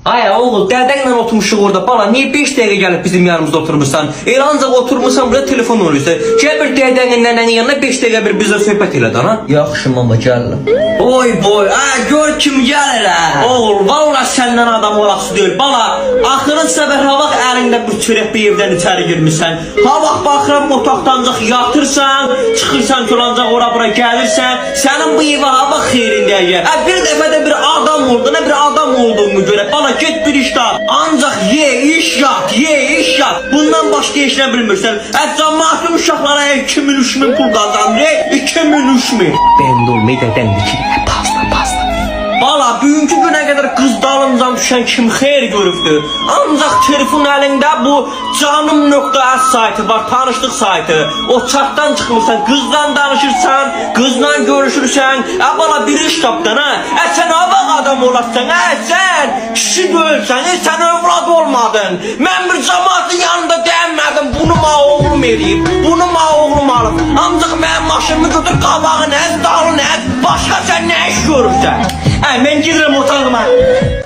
Ay oğul, dədənlə oturmuşuq orada. Bala, niye 5 dəqiqə gəlib bizim yanımızda oturmuşsan? El ancaq oturmuşsan, burada telefon oluyorsa. Gəl bir dədənin nənənin yanına 5 dəqiqə bir bizə söhbət elə dana. Yaxşı mama, gəlirəm. Oy boy, gör kim gəlir ha. Oğul, valla səndən adam olası deyil. Bala, axırın səbər havaq əlində bir çörək bir evdən içəri girmişsən. Havaq baxıram otaqdan ancaq yatırsan, çıxırsan kulancaq ora bura gəlirsən. Sənin bu evə havaq xeyrində yer. Bir dəfə də bir adam oldu, nə bir adam olduğunu görə. Bala, get bir iş tap. Ancaq ye, iş yap, ye, iş yap. Bundan başqa işlə bilmirsən. Cəmaatın uşaqlara 2000-3000 pul qazanır. 2000-3000. Bəndə olmayı da dəndir ki. Pasta. Bala, bugünkü günə qədər qız dalıncan düşən kim xeyir görübdür. Ancaq telefon əlində bu canım.az saytı var, tanışlıq saytı. O çatdan çıxmırsan, qızdan danışırsan, qızla görüşürsən. Bala, bir iş tapdan ha. Sən avaq adam olarsan, sən kişi deyilsən, sən övlad olmadın. Mən bir cəmaatın yanında dəyənmədim, bunu ma oğlum eləyib, bunu ma oğlum alıb. Ancaq mənim maşınımı götür qabağın, əz dalıncan